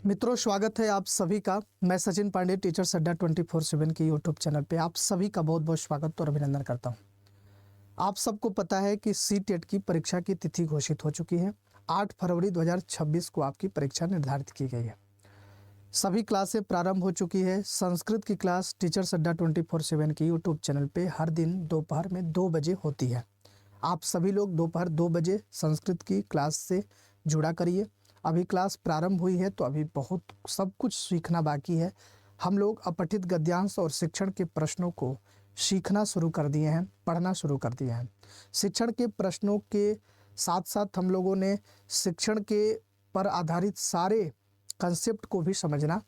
मित्रों, स्वागत है आप सभी का। मैं सचिन पांडे टीचर्स अड्डा 24/7 के यूट्यूब चैनल पे आप सभी का बहुत बहुत स्वागत और अभिनंदन करता हूं। आप सबको पता है कि सीटेट की परीक्षा की तिथि घोषित हो चुकी है। 8 फरवरी 2026 को आपकी परीक्षा निर्धारित की गई है। सभी क्लासें प्रारंभ हो चुकी है। संस्कृत की क्लास टीचर्स अड्डा 24/7 के यूट्यूब चैनल पे हर दिन दोपहर में 2 बजे होती है। आप सभी लोग दोपहर 2 बजे संस्कृत की क्लास से जुड़ा करिए। अभी क्लास प्रारंभ हुई है तो अभी बहुत सब कुछ सीखना बाकी है। हम लोग अपठित गद्यांश और शिक्षण के प्रश्नों को सीखना शुरू कर दिए हैं, पढ़ना शुरू कर दिए हैं। शिक्षण के प्रश्नों के साथ साथ हम लोगों ने शिक्षण के पर आधारित सारे कंसेप्ट को भी समझना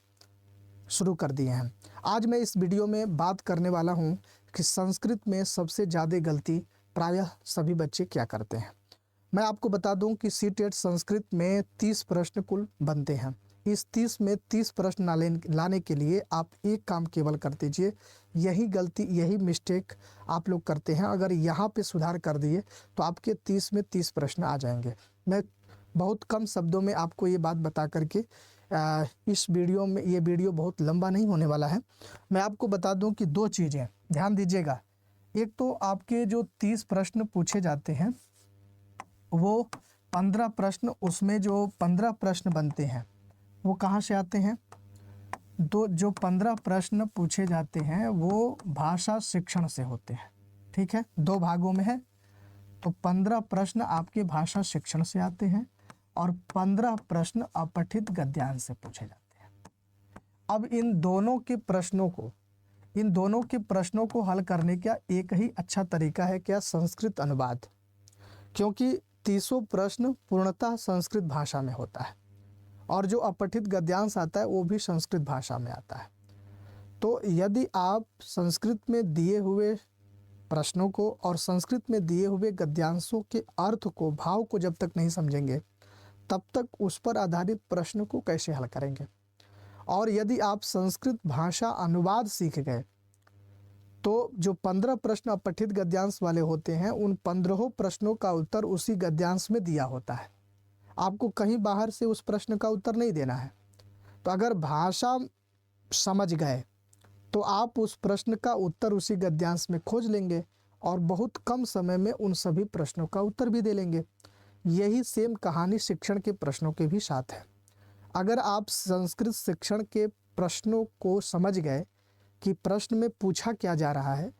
शुरू कर दिए हैं। आज मैं इस वीडियो में बात करने वाला हूं कि संस्कृत में सबसे ज़्यादा गलती प्रायः सभी बच्चे क्या करते हैं। मैं आपको बता दूं कि सीटेट संस्कृत में 30 प्रश्न कुल बनते हैं। इस 30 में 30 प्रश्न लाने के लिए आप एक काम केवल कर दीजिए। यही गलती, यही मिस्टेक आप लोग करते हैं। अगर यहाँ पे सुधार कर दिए तो आपके 30 में 30 प्रश्न आ जाएंगे। मैं बहुत कम शब्दों में आपको ये बात बता करके इस वीडियो में, ये वीडियो बहुत लंबा नहीं होने वाला है। मैं आपको बता दूं कि 2 चीज़ें ध्यान दीजिएगा। एक तो आपके जो 30 प्रश्न पूछे जाते हैं वो 15 प्रश्न, उसमें जो 15 प्रश्न बनते हैं वो कहाँ से आते हैं? जो 15 प्रश्न पूछे जाते हैं वो भाषा शिक्षण से होते हैं। ठीक है, 2 भागों में है। तो 15 प्रश्न आपके भाषा शिक्षण से आते हैं और 15 प्रश्न अपठित गद्यांश से पूछे जाते हैं। अब इन दोनों के प्रश्नों को हल करने का एक ही अच्छा तरीका है, क्या? संस्कृत अनुवाद। क्योंकि 30 प्रश्न पूर्णतः संस्कृत भाषा में होता है और जो अपठित गद्यांश आता है वो भी संस्कृत भाषा में आता है। तो यदि आप संस्कृत में दिए हुए प्रश्नों को और संस्कृत में दिए हुए गद्यांशों के अर्थ को, भाव को जब तक नहीं समझेंगे तब तक उस पर आधारित प्रश्न को कैसे हल करेंगे। और यदि आप संस्कृत भाषा अनुवाद सीख गए तो जो 15 प्रश्न अपठित गद्यांश वाले होते हैं उन 15 प्रश्नों का उत्तर उसी गद्यांश में दिया होता है। आपको कहीं बाहर से उस प्रश्न का उत्तर नहीं देना है। तो अगर भाषा समझ गए तो आप उस प्रश्न का उत्तर उसी गद्यांश में खोज लेंगे और बहुत कम समय में उन सभी प्रश्नों का उत्तर भी दे लेंगे। यही सेम कहानी शिक्षण के प्रश्नों के भी साथ है। अगर आप संस्कृत शिक्षण के प्रश्नों को समझ गए कि प्रश्न में पूछा क्या जा रहा है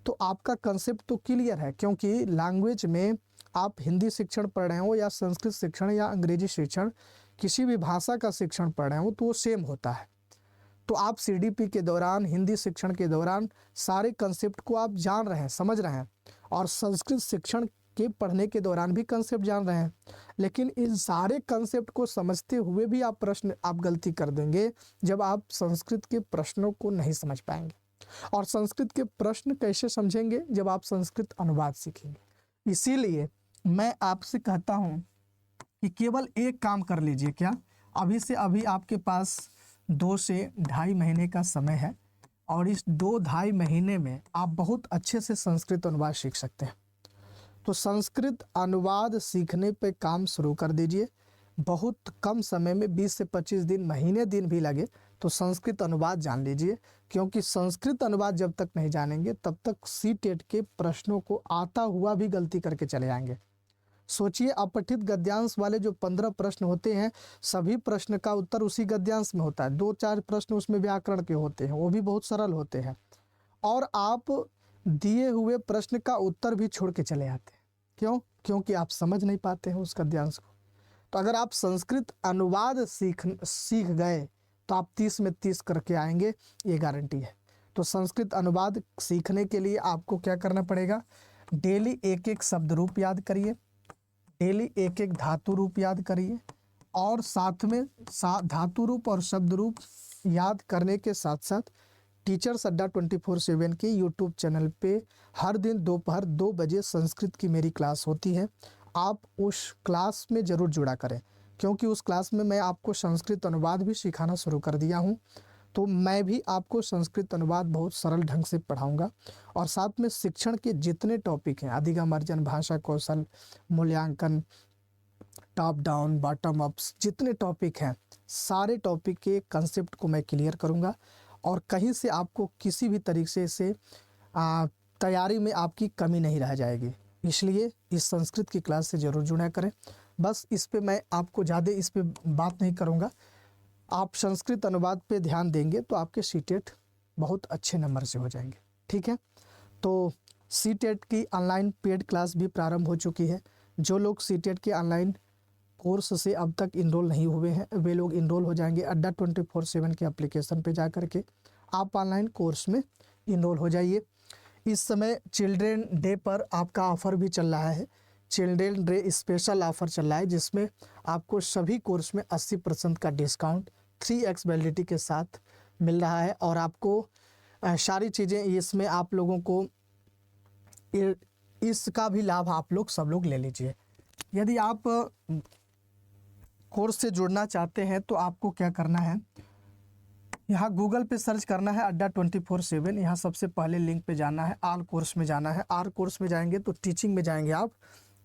तो आपका कंसेप्ट तो क्लियर है। क्योंकि लैंग्वेज में आप हिंदी शिक्षण पढ़ रहे हो या संस्कृत शिक्षण या अंग्रेजी शिक्षण, किसी भी भाषा का शिक्षण पढ़ रहे हो तो वो सेम होता है। तो आप सीडीपी के दौरान, हिंदी शिक्षण के दौरान सारे कंसेप्ट को आप जान रहे हैं, समझ रहे हैं और संस्कृत शिक्षण के पढ़ने के दौरान भी कंसेप्ट जान रहे हैं। लेकिन इन सारे कंसेप्ट को समझते हुए भी आप गलती कर देंगे जब आप संस्कृत के प्रश्नों को नहीं समझ पाएंगे। और संस्कृत के प्रश्न कैसे समझेंगे? जब आप संस्कृत अनुवाद सीखेंगे। इसीलिए मैं आपसे कहता हूं कि केवल एक काम कर लीजिए। क्या? अभी से अभी आपके पास 2 से ढाई महीने का समय है और इस 2-2.5 महीने में आप बहुत अच्छे से संस्कृत अनुवाद सीख सकते हैं। तो संस्कृत अनुवाद सीखने पे काम शुरू कर दीजिए। बहुत कम समय में 20 से 25 दिन, महीने दिन भी लगे तो संस्कृत अनुवाद जान लीजिए। क्योंकि संस्कृत अनुवाद जब तक नहीं जानेंगे तब तक सीटेट के प्रश्नों को आता हुआ भी गलती करके चले जाएंगे। सोचिए, अपठित गद्यांश वाले जो 15 प्रश्न होते हैं, सभी प्रश्न का उत्तर उसी गद्यांश में होता है। 2-4 प्रश्न उसमें व्याकरण के होते हैं, वो भी बहुत सरल होते हैं और आप दिए हुए प्रश्न का उत्तर भी छोड़ के चले आते हैं। क्यों? क्योंकि आप समझ नहीं पाते हैं उस गद्यांश को। तो अगर आप संस्कृत अनुवाद सीख गए तो आप 30 में 30 करके आएंगे, ये गारंटी है। तो संस्कृत अनुवाद सीखने के लिए आपको क्या करना पड़ेगा? डेली एक एक शब्द रूप याद करिए, डेली एक एक धातु रूप याद करिए और साथ में धातु रूप और शब्द रूप याद करने के साथ साथ टीचर्स अड्डा 24/7 के यूट्यूब चैनल पे हर दिन दोपहर 2 बजे संस्कृत की मेरी क्लास होती है। आप उस क्लास में ज़रूर जुड़ा करें क्योंकि उस क्लास में मैं आपको संस्कृत अनुवाद भी सिखाना शुरू कर दिया हूँ। तो मैं भी आपको संस्कृत अनुवाद बहुत सरल ढंग से पढ़ाऊँगा और साथ में शिक्षण के जितने टॉपिक हैं, अधिगम, अर्जन, भाषा कौशल, मूल्यांकन, टॉप डाउन, बॉटम अप्स, जितने टॉपिक हैं सारे टॉपिक के कंसेप्ट को मैं क्लियर करूंगा और कहीं से आपको किसी भी तरीके से तैयारी में आपकी कमी नहीं रह जाएगी। इसलिए इस संस्कृत की क्लास से ज़रूर जुड़ा करें। बस इस पे मैं आपको ज़्यादा इस पे बात नहीं करूँगा। आप संस्कृत अनुवाद पे ध्यान देंगे तो आपके सीटेट बहुत अच्छे नंबर से हो जाएंगे। ठीक है, तो सीटेट की ऑनलाइन पेड क्लास भी प्रारंभ हो चुकी है। जो लोग सीटेट के ऑनलाइन कोर्स से अब तक इनरोल नहीं हुए हैं वे लोग इनरोल हो जाएंगे। अड्डा 24/7 के एप्लीकेशन पे जा कर के आप ऑनलाइन कोर्स में इनरोल हो जाइए। इस समय चिल्ड्रेन डे पर आपका ऑफ़र भी चल रहा है। चिल्ड्रेन डे स्पेशल ऑफ़र चल रहा है जिसमें आपको सभी कोर्स में 80% का डिस्काउंट 3x वैलिडिटी के साथ मिल रहा है और आपको सारी चीज़ें इसमें आप लोगों को इसका भी लाभ आप लोग सब लोग ले लीजिए। यदि आप कोर्स से जुड़ना चाहते हैं तो आपको क्या करना है, यहाँ गूगल पे सर्च करना है अड्डा 24/7। यहाँ सबसे पहले लिंक पे जाना है, आल कोर्स में जाना है। आल कोर्स में जाएंगे तो टीचिंग में जाएंगे आप,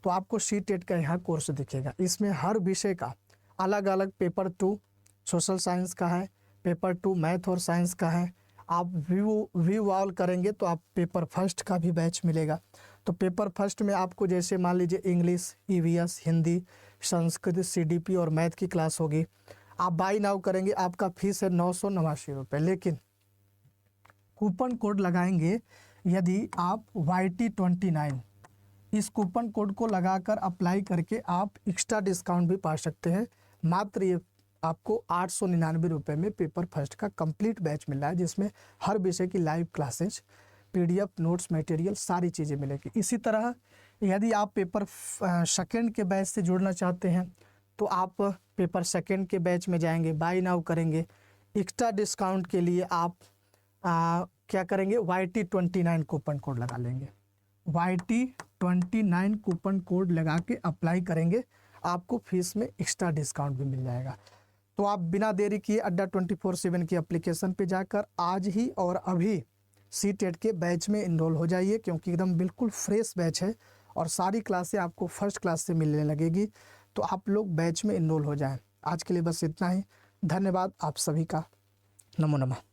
तो आपको सीटेट का यहाँ कोर्स दिखेगा। इसमें हर विषय का अलग अलग पेपर 2 सोशल साइंस का है, पेपर 2 मैथ और साइंस का है। आप व्यू ऑल करेंगे तो आप पेपर फर्स्ट का भी बैच मिलेगा। तो पेपर फर्स्ट में आपको जैसे मान लीजिए English, EVS, Hindi, Sanskrit, CDP और मैथ की क्लास होगी। आप बाई नाउ करेंगे, आपका फीस है 989 रुपये, लेकिन कूपन कोड लगाएंगे यदि आप YT29 इस कूपन कोड को लगाकर अप्लाई करके आप एक्स्ट्रा डिस्काउंट भी पा सकते हैं। मात्र ये आपको 899 रुपये में पेपर फर्स्ट का कंप्लीट बैच मिल रहा है जिसमें हर विषय की live classes, PDF, notes, material सारी चीज़ें मिलेगी। इसी तरह यदि आप पेपर सेकेंड के बैच से जुड़ना चाहते हैं तो आप पेपर सेकेंड के बैच में जाएंगे, बाई नाउ करेंगे। एक्स्ट्रा डिस्काउंट के लिए आप क्या करेंगे, YT29 कूपन कोड लगा लेंगे। YT29 कूपन कोड लगा के अप्लाई करेंगे, आपको फीस में एक्स्ट्रा डिस्काउंट भी मिल जाएगा। तो आप बिना देरी किए अड्डा 24/7 की एप्लीकेशन पे जाकर आज ही और अभी सीटेट के बैच में इनरोल हो जाइए, क्योंकि एकदम बिल्कुल फ्रेश बैच है और सारी क्लासें आपको फर्स्ट क्लास से मिलने लगेगी। तो आप लोग बैच में इनरोल हो जाएं। आज के लिए बस इतना ही। धन्यवाद आप सभी का। नमो नमः।